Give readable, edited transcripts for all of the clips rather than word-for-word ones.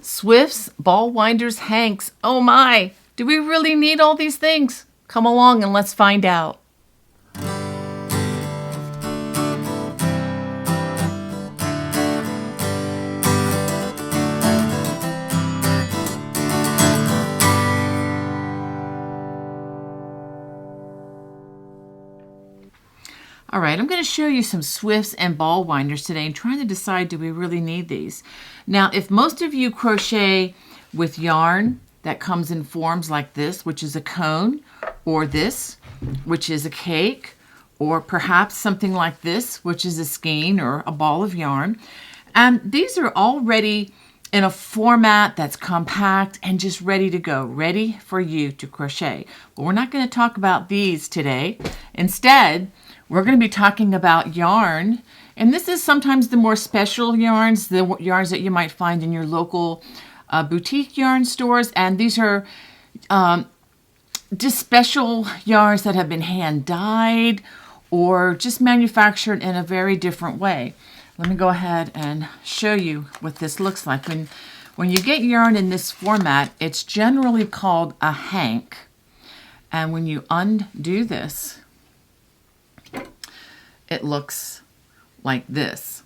Swifts, ball winders, hanks. Oh my, do we really need all these things? Come along and let's find out. All right, I'm going to show you some swifts and ball winders today and trying to decide, do we really need these? Now, if most of you crochet with yarn that comes in forms like this, which is a cone, or this, which is a cake, or perhaps something like this, which is a skein or a ball of yarn, and these are already in a format that's compact and just ready to go, ready for you to crochet. But we're not going to talk about these today. Instead, we're going to be talking about yarn, and this is sometimes the more special yarns, the yarns that you might find in your local boutique yarn stores, and these are just special yarns that have been hand dyed or just manufactured in a very different way. Let me go ahead and show you what this looks like. When you get yarn in this format, it's generally called a hank, and when you undo this, it looks like this.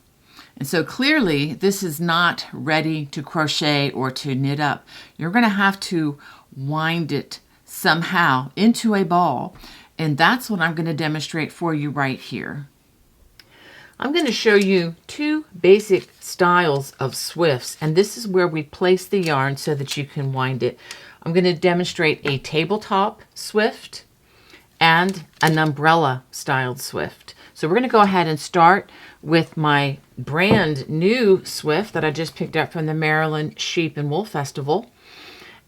And so clearly this is not ready to crochet or to knit up. You're going to have to wind it somehow into a ball, and that's what I'm going to demonstrate for you right here. I'm going to show you two basic styles of swifts, and this is where we place the yarn so that you can wind it. I'm going to demonstrate a tabletop swift and an umbrella styled swift. So we're going to go ahead and start with my brand new swift that I just picked up from the Maryland Sheep and Wool Festival.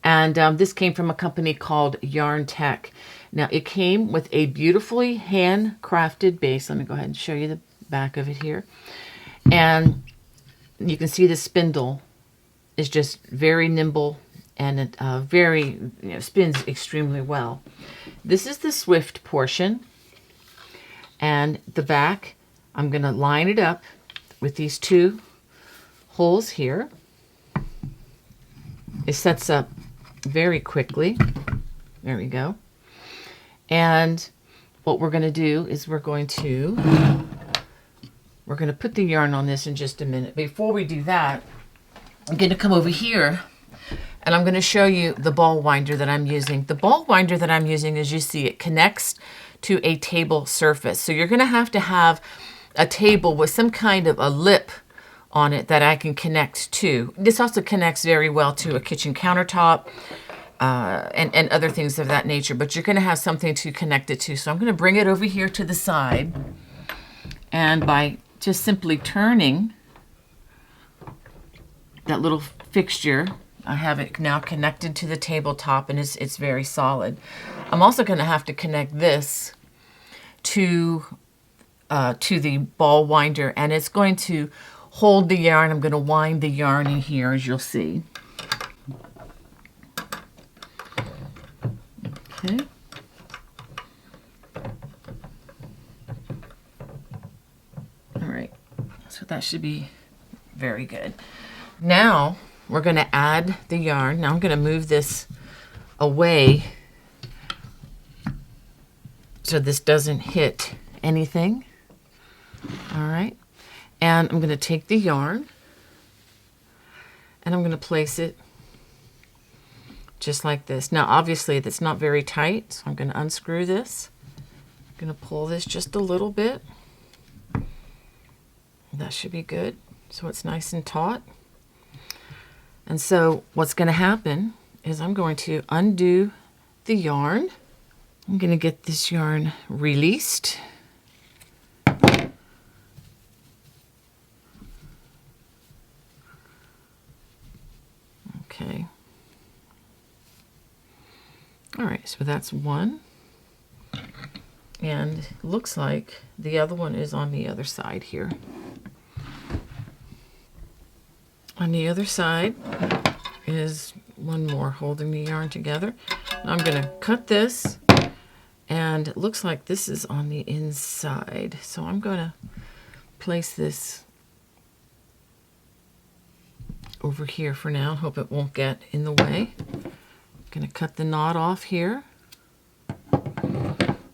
And this came from a company called Yarn Tech. Now it came with a beautifully handcrafted base. Let me go ahead and show you the back of it here. And you can see the spindle is just very nimble, and it spins extremely well. This is the swift portion. And the back, I'm going to line it up with these two holes here. It sets up very quickly. There we go. And what we're going to do is we're going to put the yarn on this in just a minute. Before we do that, I'm going to come over here and I'm going to show you the ball winder that I'm using. The ball winder that I'm using, as you see, it connects to a table surface. So you're going to have a table with some kind of a lip on it that I can connect to. This also connects very well to a kitchen countertop and other things of that nature, but you're going to have something to connect it to. So I'm going to bring it over here to the side, and by just simply turning that little fixture, I have it now connected to the tabletop, and it's very solid. I'm also going to have to connect this to the ball winder, and it's going to hold the yarn. I'm going to wind the yarn in here, as you'll see. Okay. All right. So that should be very good. Now we're going to add the yarn. Now I'm going to move this away so this doesn't hit anything. All right. And I'm going to take the yarn and I'm going to place it just like this. Now, obviously, that's not very tight, so I'm going to unscrew this. I'm going to pull this just a little bit. That should be good. So it's nice and taut. And so what's going to happen is I'm going to undo the yarn. I'm going to get this yarn released. Okay. All right, so that's one. And it looks like the other one is on the other side here. On the other side is one more holding the yarn together. Now I'm going to cut this, and it looks like this is on the inside. So I'm going to place this over here for now. Hope it won't get in the way. Gonna cut the knot off here.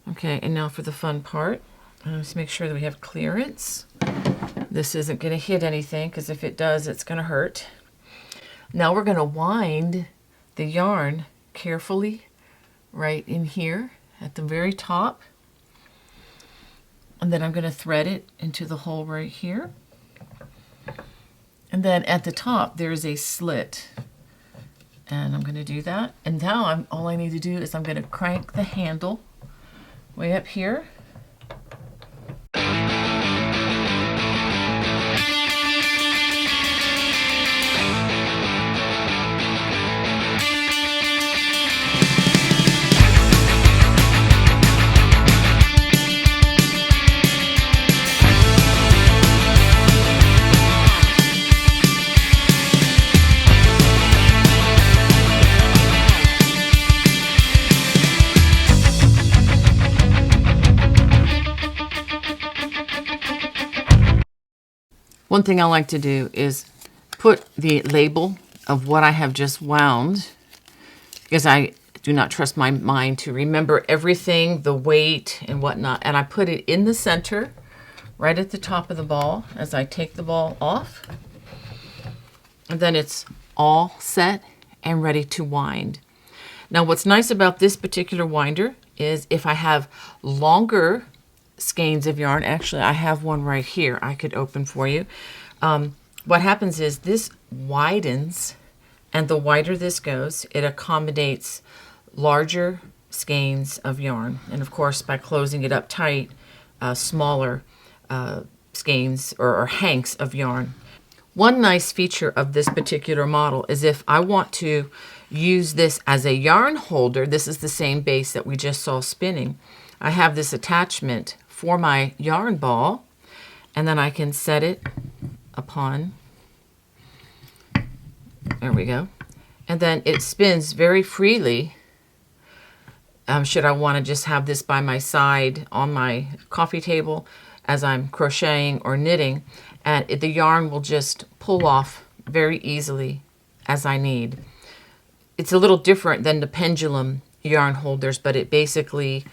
Okay, and now for the fun part. Let's make sure that we have clearance. This isn't gonna hit anything, because if it does, it's gonna hurt. Now we're gonna wind the yarn carefully right in here at the very top. And then I'm gonna thread it into the hole right here. And then at the top, there's a slit. And I'm gonna do that. And now all I need to do is I'm gonna crank the handle way up here. One thing I like to do is put the label of what I have just wound, because I do not trust my mind to remember everything, the weight and whatnot. And I put it in the center, right at the top of the ball as I take the ball off. And then it's all set and ready to wind. Now what's nice about this particular winder is if I have longer skeins of yarn, actually I have one right here I could open for you. What happens is this widens, and the wider this goes, it accommodates larger skeins of yarn. And of course, by closing it up tight, smaller skeins or hanks of yarn. One nice feature of this particular model is if I want to use this as a yarn holder, this is the same base that we just saw spinning. I have this attachment for my yarn ball, and then I can set it upon, there we go, and then it spins very freely. Should I want to just have this by my side on my coffee table as I'm crocheting or knitting, and the yarn will just pull off very easily as I need. It's a little different than the pendulum yarn holders, but it basically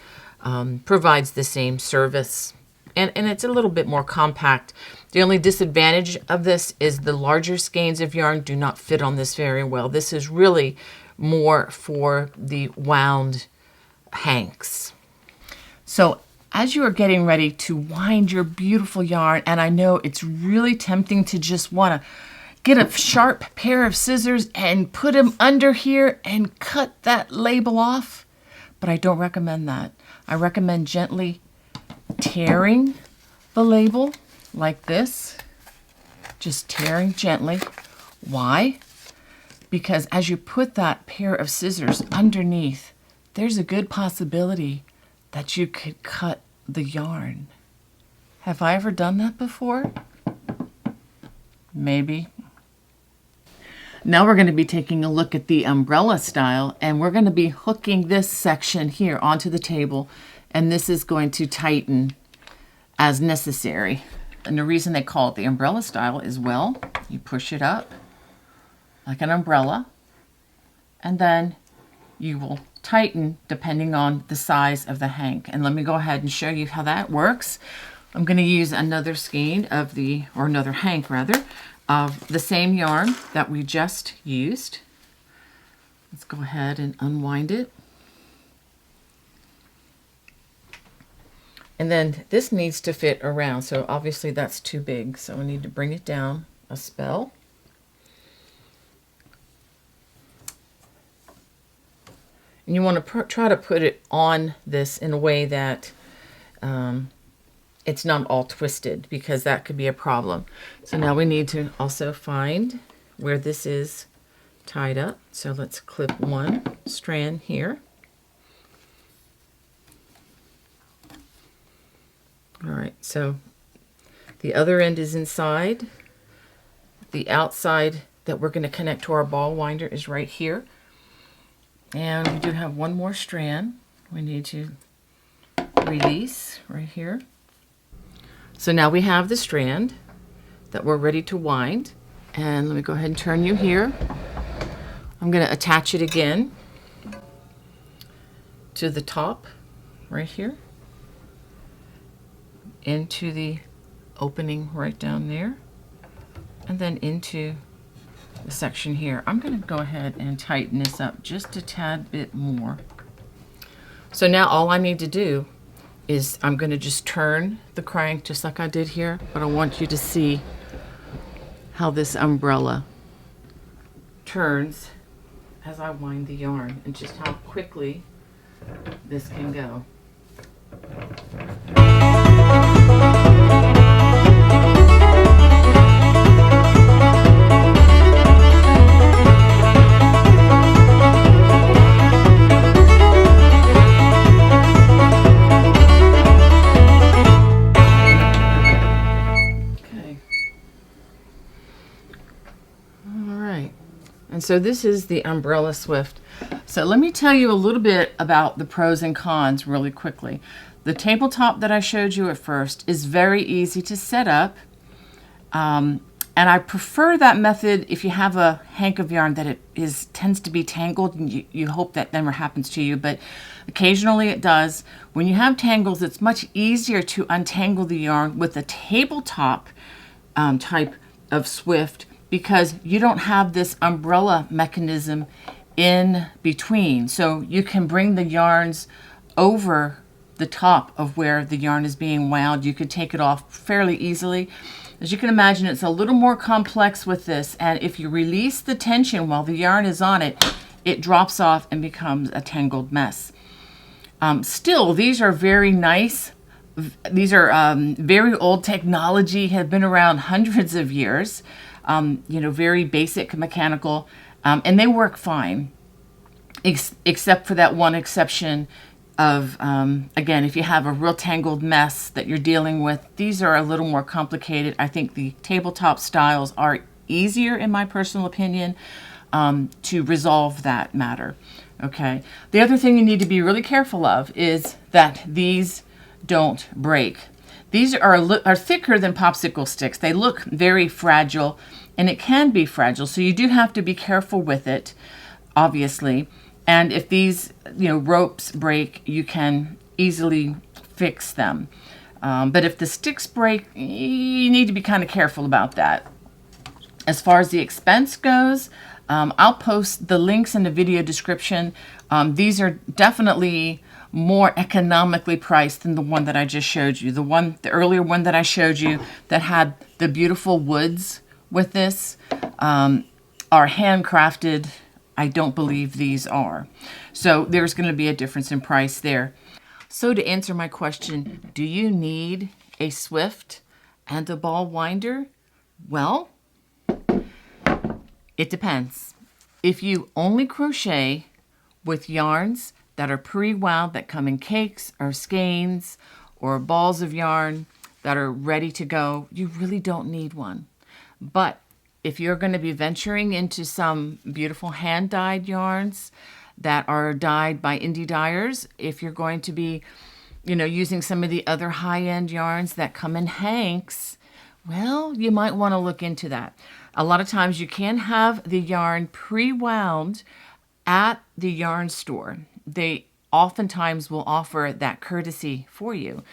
provides the same service. And it's a little bit more compact. The only disadvantage of this is the larger skeins of yarn do not fit on this very well. This is really more for the wound hanks. So as you are getting ready to wind your beautiful yarn, and I know it's really tempting to just want to get a sharp pair of scissors and put them under here and cut that label off, but I don't recommend that. I recommend gently tearing the label like this, just tearing gently. Why? Because as you put that pair of scissors underneath, there's a good possibility that you could cut the yarn. Have I ever done that before? Maybe. Now we're going to be taking a look at the umbrella style, and we're going to be hooking this section here onto the table, and this is going to tighten as necessary. And the reason they call it the umbrella style is, well, you push it up like an umbrella, and then you will tighten depending on the size of the hank. And let me go ahead and show you how that works. I'm going to use another skein of another hank rather, of the same yarn that we just used. Let's go ahead and unwind it. And then this needs to fit around, so obviously that's too big, so I need to bring it down a spell. And you want to try to put it on this in a way that it's not all twisted, because that could be a problem. So now we need to also find where this is tied up. So let's clip one strand here. All right, so the other end is inside. The outside that we're going to connect to our ball winder is right here. And we do have one more strand we need to release right here. So now we have the strand that we're ready to wind. And let me go ahead and turn you here. I'm going to attach it again to the top right here, into the opening right down there, and then into the section here. I'm going to go ahead and tighten this up just a tad bit more. So now all I need to do is I'm going to just turn the crank just like I did here, but I want you to see how this umbrella turns as I wind the yarn and just how quickly this can go. And so this is the Umbrella Swift. So let me tell you a little bit about the pros and cons really quickly. The tabletop that I showed you at first is very easy to set up. And I prefer that method if you have a hank of yarn that tends to be tangled, and you hope that never happens to you, but occasionally it does. When you have tangles, it's much easier to untangle the yarn with a tabletop type of Swift, because you don't have this umbrella mechanism in between. So you can bring the yarns over the top of where the yarn is being wound. You could take it off fairly easily. As you can imagine, it's a little more complex with this, and if you release the tension while the yarn is on it, it drops off and becomes a tangled mess. Still, these are very nice. These are very old technology, have been around hundreds of years. Very basic mechanical, and they work fine, except for that one exception of, again, if you have a real tangled mess that you're dealing with, these are a little more complicated. I think the tabletop styles are easier, in my personal opinion, to resolve that matter. Okay. The other thing you need to be really careful of is that these don't break. These are thicker than popsicle sticks. They look very fragile, and it can be fragile, so you do have to be careful with it, obviously. And if these ropes break, you can easily fix them. But if the sticks break, you need to be kind of careful about that. As far as the expense goes, I'll post the links in the video description. These are definitely more economically priced than the one that I just showed you. The earlier one that I showed you that had the beautiful woods with this are handcrafted. I don't believe these are. So there's going to be a difference in price there. So to answer my question, do you need a Swift and a ball winder? Well, it depends. If you only crochet with yarns that are pre-wound, that come in cakes or skeins or balls of yarn that are ready to go, you really don't need one. But if you're going to be venturing into some beautiful hand-dyed yarns that are dyed by indie dyers, if you're going to be, using some of the other high-end yarns that come in hanks, well, you might want to look into that. A lot of times you can have the yarn pre-wound at the yarn store. They oftentimes will offer that courtesy for you.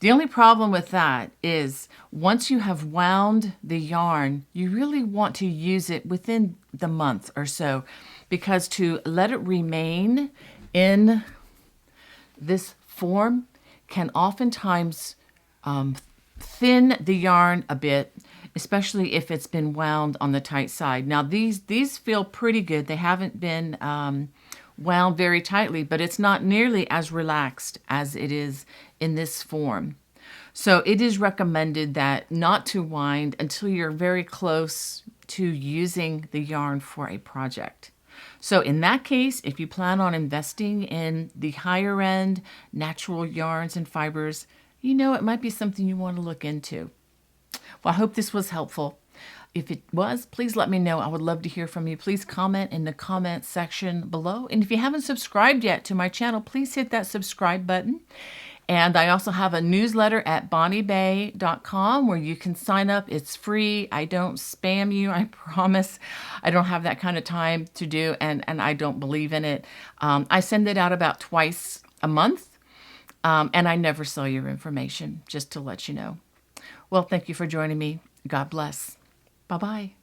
The only problem with that is once you have wound the yarn, you really want to use it within the month or so, because to let it remain in this form can oftentimes thin the yarn a bit, especially if it's been wound on the tight side. Now these feel pretty good. They haven't been wound very tightly, but it's not nearly as relaxed as it is in this form. So it is recommended that not to wind until you're very close to using the yarn for a project. So in that case, if you plan on investing in the higher end natural yarns and fibers, it might be something you want to look into. Well, I hope this was helpful. If it was, please let me know. I would love to hear from you. Please comment in the comment section below. And if you haven't subscribed yet to my channel, please hit that subscribe button. And I also have a newsletter at bonniebay.com where you can sign up. It's free. I don't spam you, I promise. I don't have that kind of time to do, and I don't believe in it. I send it out about twice a month, and I never sell your information, just to let you know. Well, thank you for joining me. God bless. Bye-bye.